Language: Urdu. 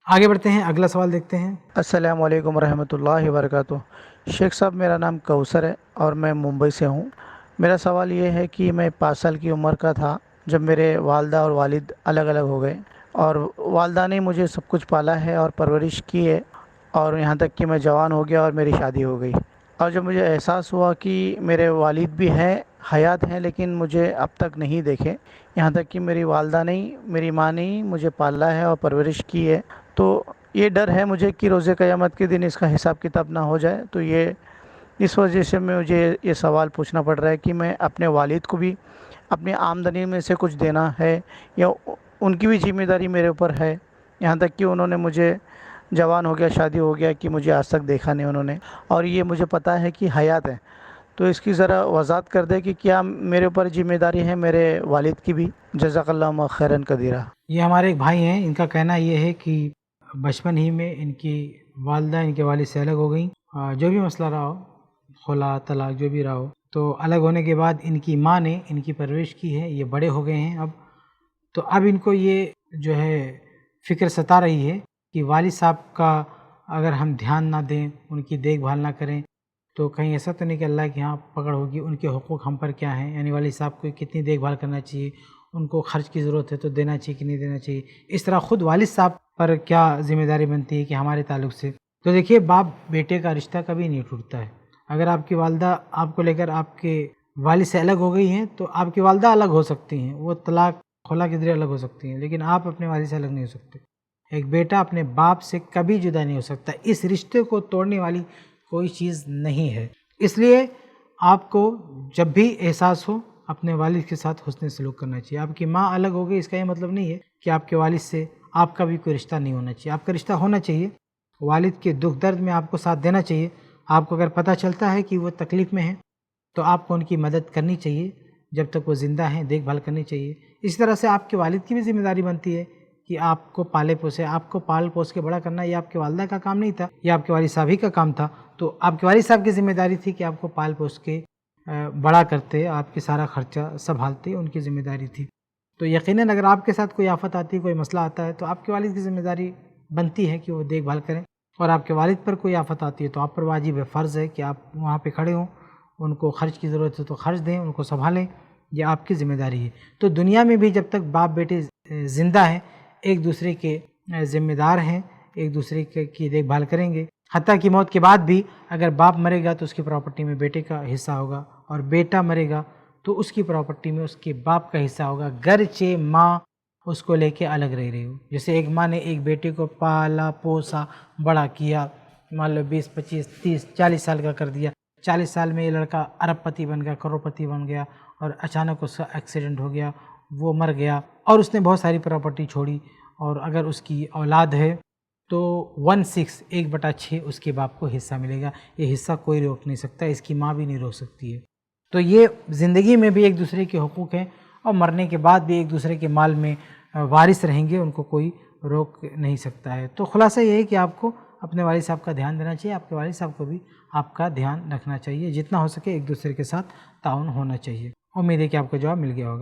آگے بڑھتے ہیں، اگلا سوال دیکھتے ہیں۔ السلام علیکم ورحمۃ اللہ وبرکاتہ۔ شیخ صاحب، میرا نام کوثر ہے اور میں ممبئی سے ہوں۔ میرا سوال یہ ہے کہ میں 5 سال کی عمر کا تھا جب میرے والدہ اور والد الگ الگ ہو گئے، اور والدہ نے مجھے سب کچھ پالا ہے اور پرورش کی ہے، اور یہاں تک کہ میں جوان ہو گیا اور میری شادی ہو گئی۔ اور جب مجھے احساس ہوا کہ میرے والد بھی ہیں، حیات ہیں، لیکن مجھے اب تک نہیں دیکھے، یہاں تک کہ میری والدہ نے میری ماں نے مجھے پالا ہے اور پرورش کی ہے، تو یہ ڈر ہے مجھے کہ روز قیامت کے دن اس کا حساب کتاب نہ ہو جائے۔ تو اس وجہ سے مجھے یہ سوال پوچھنا پڑ رہا ہے کہ میں اپنے والد کو بھی اپنی آمدنی میں سے کچھ دینا ہے، یا ان کی بھی ذمہ داری میرے اوپر ہے، یہاں تک کہ انہوں نے مجھے جوان ہو گیا، شادی ہو گیا، کہ مجھے آج تک دیکھا نہیں انہوں نے، اور یہ مجھے پتہ ہے کہ حیات ہے۔ تو اس کی ذرا وضاحت کر دے کہ کیا میرے اوپر ذمہ داری ہے میرے والد کی بھی؟ جزاک اللہ خیرن قدیرہ۔ یہ ہمارے ایک بھائی ہیں، ان کا کہنا یہ ہے کہ بچپن ہی میں ان کی والدہ ان کے والد سے الگ ہو گئیں، جو بھی مسئلہ رہا ہو، خلا طلاق جو بھی رہا ہو، تو الگ ہونے کے بعد ان کی ماں نے ان کی پرورش کی ہے، یہ بڑے ہو گئے ہیں اب، تو اب ان کو یہ جو ہے فکر ستا رہی ہے کہ والد صاحب کا اگر ہم دھیان نہ دیں، ان کی دیکھ بھال نہ کریں، تو کہیں ایسا تو نہیں کہ اللہ کے یہاں پکڑ ہوگی، ان کے حقوق ہم پر کیا ہیں، یعنی والد صاحب کو کتنی دیکھ بھال کرنا چاہیے، ان کو خرچ کی ضرورت ہے تو دینا چاہیے کہ نہیں دینا چاہیے، اس طرح خود والد صاحب پر کیا ذمہ داری بنتی ہے کہ ہمارے تعلق سے۔ تو دیکھیے، باپ بیٹے کا رشتہ کبھی نہیں ٹوٹتا ہے۔ اگر آپ کی والدہ آپ کو لے کر آپ کے والد سے الگ ہو گئی ہیں تو آپ کی والدہ الگ ہو سکتی ہیں، وہ طلاق خلا کے ذریعے الگ ہو سکتی ہیں، لیکن آپ اپنے والد سے الگ نہیں ہو سکتے۔ ایک بیٹا اپنے باپ سے کبھی جدا نہیں ہو سکتا، اس رشتے کو توڑنے والی کوئی چیز نہیں ہے۔ اس لیے آپ کو جب بھی احساس ہو اپنے والد کے ساتھ حسن سلوک کرنا چاہیے۔ آپ کی ماں الگ ہو گئی، اس کا یہ مطلب نہیں ہے کہ آپ کے والد سے آپ کا بھی کوئی رشتہ نہیں ہونا چاہیے، آپ کا رشتہ ہونا چاہیے۔ والد کے دکھ درد میں آپ کو ساتھ دینا چاہیے۔ آپ کو اگر پتہ چلتا ہے کہ وہ تکلیف میں ہیں تو آپ کو ان کی مدد کرنی چاہیے، جب تک وہ زندہ ہیں دیکھ بھال کرنی چاہیے۔ اس طرح سے آپ کے والد کی بھی ذمہ داری بنتی ہے کہ آپ کو پالے پوسے، آپ کو پال پوس کے بڑا کرنا، یہ آپ کے والدہ کا کام نہیں تھا، یہ آپ کے والد صاحب ہی کا کام تھا۔ تو آپ کے والد صاحب کی ذمہ داری تھی کہ آپ کو پال پوس کے بڑا کرتے، آپ کی سارا خرچہ سنبھالتے، ان کی ذمہ داری تھی۔ تو یقیناً اگر آپ کے ساتھ کوئی آفت آتی ہے، کوئی مسئلہ آتا ہے، تو آپ کے والد کی ذمہ داری بنتی ہے کہ وہ دیکھ بھال کریں، اور آپ کے والد پر کوئی آفت آتی ہے تو آپ پر واجب ہے، فرض ہے کہ آپ وہاں پہ کھڑے ہوں، ان کو خرچ کی ضرورت ہے تو خرچ دیں، ان کو سنبھالیں، یہ آپ کی ذمہ داری ہے۔ تو دنیا میں بھی جب تک باپ بیٹے زندہ ہیں، ایک دوسرے کے ذمہ دار ہیں، ایک دوسرے کی دیکھ بھال کریں گے۔ حتیٰ کہ موت کے بعد بھی اگر باپ مرے گا تو اس کی پراپرٹی میں بیٹے کا حصہ ہوگا، اور بیٹا مرے گا تو اس کی پراپرٹی میں اس کے باپ کا حصہ ہوگا، گرچہ ماں اس کو لے کے الگ رہ رہی ہو۔ جیسے ایک ماں نے ایک بیٹے کو پالا پوسا بڑا کیا، مان لو 20 25 30 40 سال کا کر دیا، 40 سال میں یہ لڑکا ارب پتی بن گیا، کروڑ پتی بن گیا، اور اچانک اس کا ایکسیڈنٹ ہو گیا، وہ مر گیا، اور اس نے بہت ساری پراپرٹی چھوڑی، اور اگر اس کی اولاد ہے تو 1/6 1/6 اس کے باپ کو حصہ ملے گا۔ یہ حصہ کوئی روک نہیں سکتا، اس کی ماں بھی نہیں روک سکتی ہے۔ تو یہ زندگی میں بھی ایک دوسرے کے حقوق ہیں، اور مرنے کے بعد بھی ایک دوسرے کے مال میں وارث رہیں گے، ان کو کوئی روک نہیں سکتا ہے۔ تو خلاصہ یہ ہے کہ آپ کو اپنے والد صاحب کا دھیان دینا چاہیے، آپ کے والد صاحب کو بھی آپ کا دھیان رکھنا چاہیے، جتنا ہو سکے ایک دوسرے کے ساتھ تعاون ہونا چاہیے۔ امید ہے کہ آپ کو جواب مل گیا ہوگا۔